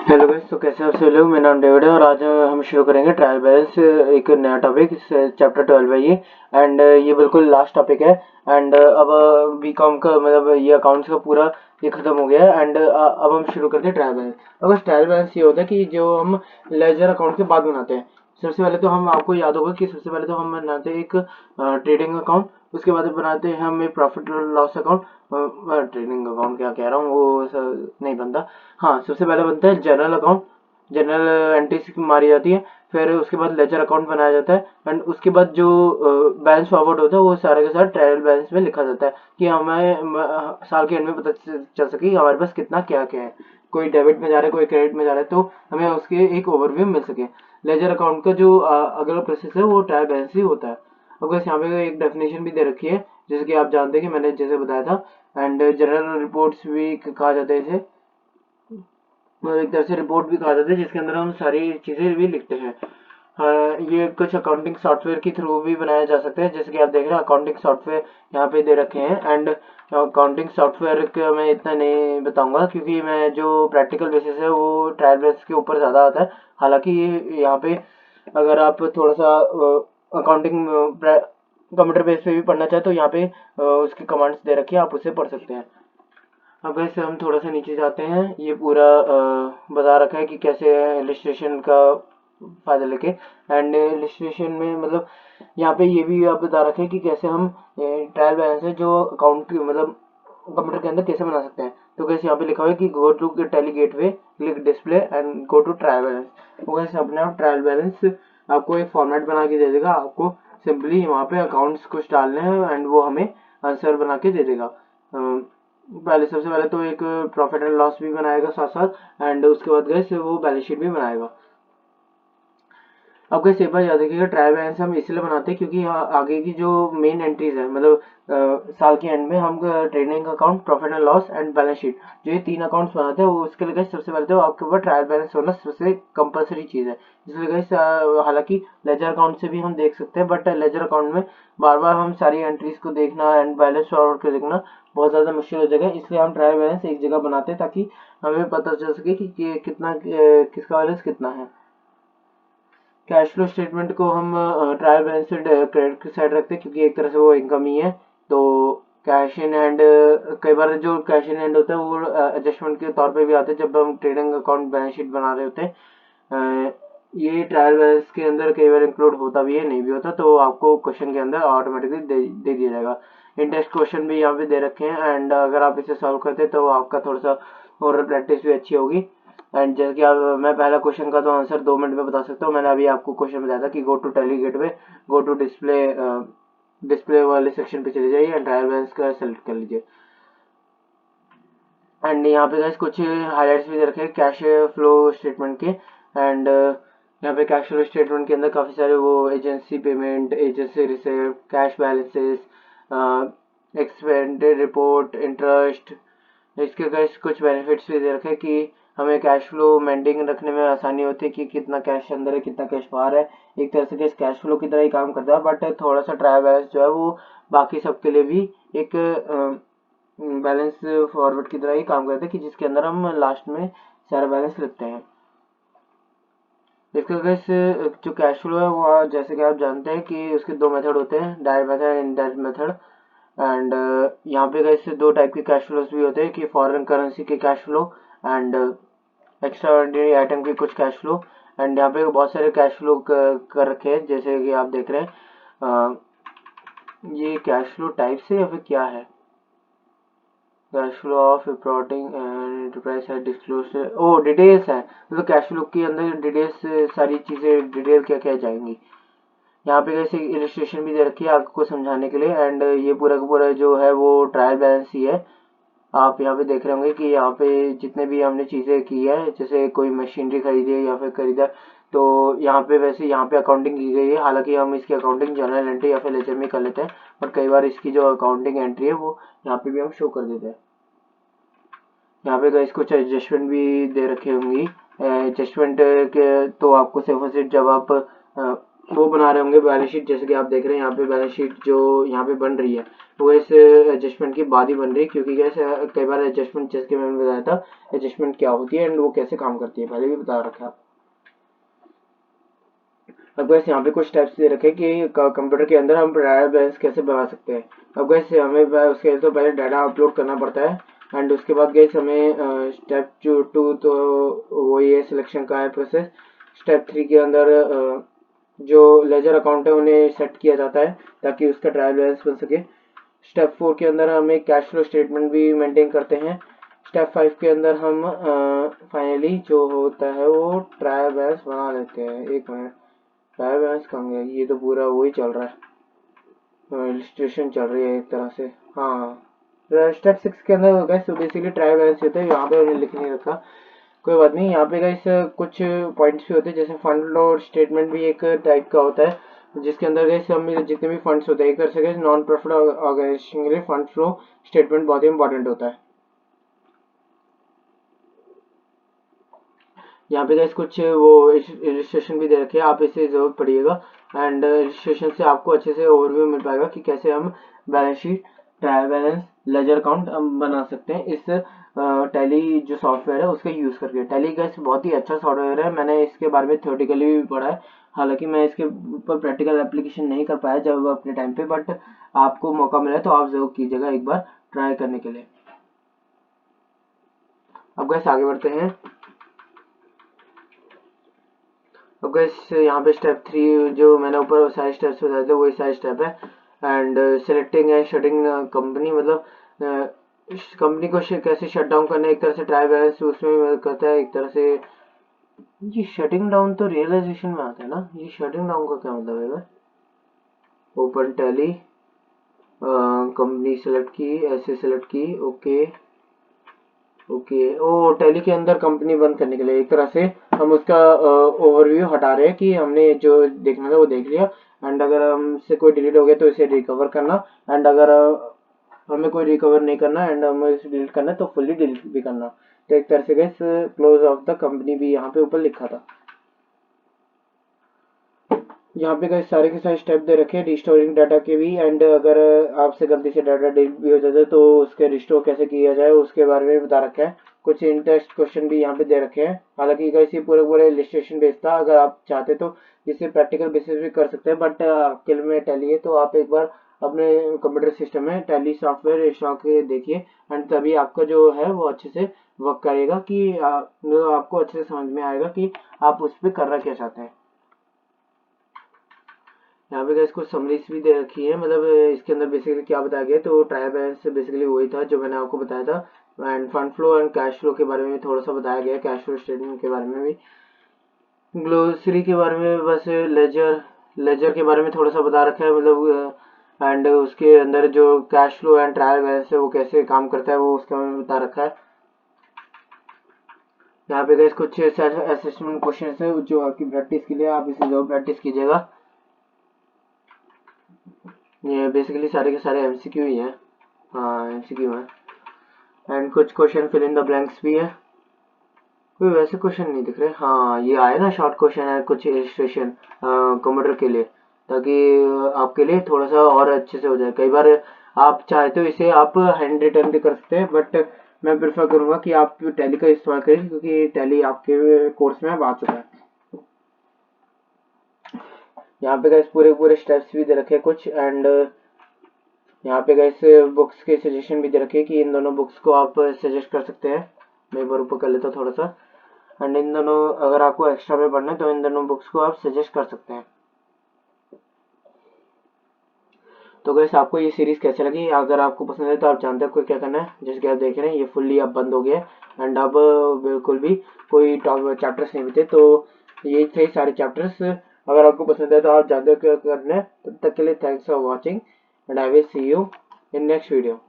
Hello guys, तो कैसे आप सभी लोग। मेरा नाम डेविड है और आज हम शुरू करेंगे ट्रायल बैलेंस, एक नया टॉपिक चैप्टर 12 है ये। एंड ये बिल्कुल लास्ट टॉपिक है। एंड अब बीकॉम का मतलब ये अकाउंट्स का पूरा ये खत्म हो गया है। एंड अब हम शुरू करते हैं ट्रायल बैलेंस। अब बस ट्रायल बैलेंस ये होता है कि जो हम लेजर अकाउंट के बाद बनाते हैं। सबसे पहले तो हम आपको याद होगा कि सबसे पहले तो हम बनाते हैं एक ट्रेडिंग अकाउंट। उसके बाद बनाते हैं हम एक profit loss account. Trading account क्या कह रहा हूँ, वो नहीं बनता। हाँ, सबसे पहले बनता है जनरल अकाउंट। जनरल एंट्रीज मारी जाती है। फिर उसके बाद लेजर अकाउंट बनाया जाता है। एंड उसके बाद जो बैलेंस फॉरवर्ड होता है वो सारे के साथ ट्रायल बैलेंस में लिखा जाता है कि हमें साल के एंड में पता चल सके कि हमारे पास कितना क्या क्या है। कोई डेबिट में जा रहा है, कोई क्रेडिट में जा रहा है, तो हमें उसके एक ओवरव्यू मिल सके। लेजर अकाउंट का जो अगला प्रोसेस है वो ट्रायल बैलेंस ही होता है। अब बस यहाँ पे एक डेफिनेशन भी दे रखी है, जैसे कि आप जानते हैं कि मैंने जैसे बताया था। एंड जनरल रिपोर्ट्स भी कहा जाता है इसे, एक तरह से रिपोर्ट भी कहा जाता है, जिसके अंदर हम सारी चीज़ें भी लिखते हैं। ये कुछ अकाउंटिंग सॉफ्टवेयर के थ्रू भी बनाया जा सकता है, जैसे कि आप देख रहे हैं अकाउंटिंग सॉफ्टवेयर यहाँ पे दे रखे हैं। एंड अकाउंटिंग सॉफ्टवेयर का मैं इतना नहीं बताऊंगा, क्योंकि मैं जो प्रैक्टिकल बेसिस है वो ट्रायल बेस के ऊपर ज़्यादा आता है। हालांकि यहाँ पे अगर आप थोड़ा सा अकाउंटिंग कंप्यूटर बेस पे भी पढ़ना चाहे तो यहाँ पे उसके कमांड्स दे रखे हैं, आप उसे पढ़ सकते हैं। अब वैसे हम थोड़ा सा नीचे जाते हैं। ये पूरा बता रखा है कि कैसे इलिस्ट्रेशन का फायदा लेके। एंड इलिस्ट्रेशन में मतलब यहाँ पे ये भी आप बता रखे हैं कि कैसे हम ट्रायल बैलेंस है जो अकाउंट मतलब कंप्यूटर के अंदर कैसे बना सकते हैं। तो कैसे यहाँ पे लिखा हुआ है कि go to Tally gateway, click display and go to trial balance. तो कैसे अपने आप ट्रायल बैलेंस आपको एक फॉर्मेट बना के दे देगा। आपको सिंपली वहाँ पे अकाउंट्स कुछ डालने हैं एंड वो हमें आंसर बना के दे देगा। पहले सबसे पहले तो एक प्रॉफिट एंड लॉस भी बनाएगा साथ साथ। एंड उसके बाद गए वो बैलेंस शीट भी बनाएगा। अब कैसे बात याद रखिएगा, ट्रायल बैलेंस हम इसलिए बनाते हैं क्योंकि यहाँ आगे की जो मेन एंट्रीज है, मतलब साल के एंड में हम trading account, profit and loss and balance sheet, जो ये तीन अकाउंट्स बनाते हैं, वो उसके लिए सबसे पहले तो आपके ऊपर ट्रायल बैलेंस होना सबसे कंपलसरी चीज़ है। इसलिए guys, हालांकि लेजर अकाउंट से भी हम देख सकते हैं, बट लेजर अकाउंट में बार बार हम सारी एंट्रीज को देखना एंड बैलेंस फॉरवर्ड को देखना बहुत ज़्यादा मुश्किल हो जाएगा। इसलिए हम ट्रायल बैलेंस एक जगह बनाते हैं ताकि हमें पता चल सके कि कितना किसका बैलेंस कितना है। कैश फ्लो स्टेटमेंट को हम ट्रायल बैलेंस से क्रेडिट की साइड रखते हैं, क्योंकि एक तरह से वो इनकम ही है। तो कैश इन हैंड, कई बार जो कैश इन हैंड होता है वो एडजस्टमेंट के तौर पे भी आते हैं जब हम ट्रेडिंग अकाउंट बैलेंस शीट बना रहे होते हैं। ये ट्रायल बैलेंस के अंदर कई बार इंक्लूड होता भी है, नहीं भी होता, तो आपको क्वेश्चन के अंदर ऑटोमेटिकली दे दिया जाएगा। इंटरेस्ट क्वेश्चन भी यहाँ पे दे रखे हैं। एंड अगर आप इसे सॉल्व करते हैं तो आपका थोड़ा सा और प्रैक्टिस भी अच्छी होगी। एंड जैसे कि आप, मैं पहला क्वेश्चन का तो आंसर 2 मिनट में बता सकता हूँ। मैंने अभी आपको क्वेश्चन बताया था कि go to Tally gateway, go to display, display वाले सेक्शन पे चले जाइए एंड ट्रायल बैलेंस का सेलेक्ट कर लीजिए। एंड यहाँ पे गाइस कुछ हाईलाइट्स भी दे रखे हैं कैश फ्लो स्टेटमेंट के। एंड यहाँ पे कैश फ्लो स्टेटमेंट के अंदर काफ़ी सारे वो agency payment, agency receipt, cash balances, expanded report, interest, इसके गाइस कुछ बेनिफिट्स भी दे रखे हैं कि हमें कैश फ्लो मेंटेन रखने में आसानी होती है कि कितना कैश अंदर है, कितना कैश बाहर है। एक तरह से कैश फ्लो की तरह ही काम करता है, बट थोड़ा सा ट्रायल बैलेंस जो है वो बाकी सबके लिए भी एक बैलेंस फॉरवर्ड की तरह ही काम करते हैं, कि जिसके अंदर हम लास्ट में सारा बैलेंस लिखते हैं। इसका गैस जो कैश फ्लो है वो जैसे कि आप जानते हैं कि उसके दो मेथड होते हैं, direct method and indirect method. And यहाँ पे गैस दो टाइप के कैश फ्लोज भी होते हैं कि फॉरेन करेंसी के cash flow and extra ordinary item के कुछ कैश फ्लो। एंड यहाँ पे बहुत सारे कैश फ्लो कर रखे हैं, जैसे कि आप देख रहे हैं। ये कैश फ्लो टाइप से या फिर क्या है? Cash flow of reporting and enterprise है डिस्क्लोज, ओ डिटेल्स है, मतलब कैश फ्लो के अंदर डिटेल्स, सारी चीज़ें डिटेल क्या क्या जाएंगी। यहाँ पे कैसे इलस्ट्रेशन भी दे रखी है आपको समझाने के लिए। एंड ये पूरा का पूरा जो है वो ट्रायल बैलेंस ही है। आप यहाँ पे देख रहे होंगे कि यहाँ पे जितने भी हमने चीज़ें की है, जैसे कोई मशीनरी खरीदी है या फिर खरीदा, तो यहाँ पे वैसे यहाँ पे अकाउंटिंग की गई है। हालांकि हम इसकी अकाउंटिंग जर्नल एंट्री या फिर लेजर में कर लेते हैं, बट कई बार इसकी जो अकाउंटिंग एंट्री है वो यहाँ पे भी हम शो कर देते हैं। यहाँ पे गाइस कुछ एडजस्टमेंट भी दे रखे होंगी। एडजस्टमेंट के तो आपको सिर्फ और सिर्फ जब आप वो बना रहे होंगे बैलेंस शीट। जैसे कि आप देख रहे हैं यहाँ पे बैलेंस शीट जो यहाँ पे बन रही है वो इस एडजस्टमेंट के बाद ही बन रही है, क्योंकि कैसे कई बार एडजस्टमेंट, जैसे कि मैंने बताया था एडजस्टमेंट क्या होती है एंड वो कैसे काम करती है, पहले भी बता रखा है। अब गैस यहाँ पे कुछ स्टेप्स दे रखे कि कंप्यूटर के अंदर हम ट्रायल बैलेंस कैसे बना सकते हैं। अब गैस हमें उसके तो पहले डाटा अपलोड करना पड़ता है एंड उसके बाद गैस हमें स्टेप 2 तो वो ये सिलेक्शन का है प्रोसेस। स्टेप 3 के अंदर जो लेजर अकाउंट है उन्हें सेट किया जाता है ताकि उसका ट्रायल बैलेंस बन सके। स्टेप 4 के अंदर हम एक कैश फ्लो स्टेटमेंट भी मेंटेन करते हैं। स्टेप 5 के अंदर हम फाइनली जो होता है वो ट्रायल बैलेंस बना लेते हैं। एक मिनट, ट्रायल बैलेंस कहाँ गया? ये तो पूरा वही चल रहा है, इलस्ट्रेशन चल रही है एक तरह से। हाँ, स्टेप 6 के अंदर गैस तो बेसिकली ट्रायल बैलेंस होता है, यहाँ पे उन्हें लिख नहीं रखा, कोई बात नहीं। यहाँ पे गैस कुछ पॉइंट्स भी होते हैं, जैसे फंड फ्लो स्टेटमेंट भी एक टाइप का होता है जिसके अंदर गैस हम जितने भी फंड्स होते हैं एक तरह से गैस नॉन प्रॉफिट ऑर्गेनाइजेशन के लिए फंड फ्लो स्टेटमेंट बहुत ही इंपॉर्टेंट होता है। यहाँ पे गैस कुछ वो इलस्ट्रेशन भी दे रखे हैं, आप इसे जरूर पढ़िएगा एंड इलस्ट्रेशन से आपको अच्छे से ओवरव्यू मिल पाएगा कि कैसे हम balance sheet, trial balance, ledger account हम बना सकते हैं इस टैली जो सॉफ्टवेयर है उसका यूज करके। टैली गैस बहुत ही अच्छा सॉफ्टवेयर है, मैंने इसके बारे में थ्योरेटिकली भी पढ़ा है, हालांकि मैं इसके ऊपर प्रैक्टिकल एप्लीकेशन नहीं कर पाया जब अपने टाइम पे, बट आपको मौका मिला तो आप जरूर कीजिएगा एक बार ट्राई करने के लिए। अब गैस आगे बढ़ते हैं। अब गैस यहाँ पे स्टेप 3 जो मैंने ऊपर सारे स्टेप्स बताए थे वही सारे स्टेप है and selecting and shutting company, मतलब कंपनी को कैसे शट डाउन करना है, एक तरह से ट्रायल बैलेंस उसमें भी मदद करता है एक तरह से। ये शटिंग डाउन तो रियलाइजेशन में आता है ना, ये शटिंग डाउन का क्या मतलब है? ओपन टैली, कंपनी सेलेक्ट की, ऐसे सेलेक्ट की, ओके ओके। ओ टैली के अंदर कंपनी बंद करने के लिए एक तरह से हम उसका ओवरव्यू हटा रहे हैं कि हमने जो देखना था वो देख लिया एंड अगर हमसे कोई डिलीट हो गया तो इसे रिकवर करना एंड अगर हमें कोई रिकवर नहीं करना एंड हमें इसे डिलीट करना है तो फुल्ली डिलीट भी करना। तो एक तरह से gas close of the company भी यहाँ पे ऊपर लिखा था। यहाँ पे कई सारे के सारे स्टेप दे रखे हैं रिस्टोरिंग डाटा के भी एंड अगर आपसे गलती से डाटा डिलीट भी हो जाता है तो उसके रिस्टोर कैसे किया जाए उसके बारे में बता रखा है। कुछ इन टेस्ट क्वेश्चन भी यहाँ पे दे रखे हैं, हालांकि कैसे पूरे पूरे इलस्ट्रेशन बेस्ड था, अगर आप चाहते तो इसे प्रैक्टिकल बेसिस भी कर सकते हैं, बट आपके लिए में टैली है तो आप एक बार अपने कंप्यूटर सिस्टम में टैली सॉफ्टवेयर इंस्टॉल करके देखिए एंड तभी आपका जो है वो अच्छे से वर्क करेगा कि आपको अच्छे से समझ में आएगा कि आप उस पर करना क्या चाहते हैं। यहाँ पे गाइस कुछ समरीज भी दे रखी है, मतलब इसके अंदर बेसिकली क्या बताया गया, तो ट्रायल बैलेंस बेसिकली वही था जो मैंने आपको बताया था end fund flow and cash flow के बारे में थोड़ा सा बताया गया, कैश फ्लो स्टेटमेंट के बारे में भी, ग्लोसरी के बारे में बस लेजर लेजर के बारे में थोड़ा सा बता रखा है, मतलब एंड उसके अंदर जो cash flow and trial balance है वो कैसे काम करता है वो उसके बारे में बता रखा है। यहाँ पे गाइस कुछ असेसमेंट क्वेश्चन है जो आपकी प्रैक्टिस के लिए, आप इसे जरूर प्रैक्टिस कीजिएगा। ये बेसिकली सारे के सारे एमसीक्यू ही हैं, हाँ एमसीक्यू है एंड कुछ question fill in the blanks भी है। कोई वैसे क्वेश्चन नहीं दिख रहे, हाँ ये आए ना शॉर्ट क्वेश्चन है कुछ इलस्ट्रेशन कंप्यूटर के लिए, ताकि आपके लिए थोड़ा सा और अच्छे से हो जाए। कई बार आप चाहे तो इसे आप हैंड रिटर्न भी कर सकते हैं, बट मैं प्रेफर करूंगा कि आप टैली का इस्तेमाल करें क्योंकि टैली आपके कोर्स में अब आ चुका है। यहाँ पे गाइस पूरे पूरे स्टेप्स भी दे रखे हैं कुछ एंड यहाँ पे गाइस बुक्स के सजेशन भी दे रखे हैं कि इन दोनों बुक्स को आप सजेस्ट कर सकते हैं। मैं एक बार ऊपर कर लेता हूँ थोड़ा सा एंड इन दोनों अगर आपको एक्स्ट्रा में पढ़ना है तो इन दोनों बुक्स को आप सजेस्ट कर सकते हैं। तो गाइस आपको ये सीरीज कैसे लगी, अगर आपको पसंद है तो आप जानते हैं आपको क्या करना है। जैसे कि आप देख रहे हैं ये फुल्ली अब बंद हो गया एंड अब बिल्कुल भी कोई चैप्टर्स नहीं बचे, तो ये थे सारे चैप्टर्स। अगर आपको पसंद है तो आप जानते हो क्या करना है। तब तक के लिए thanks for watching and I will see you in next video.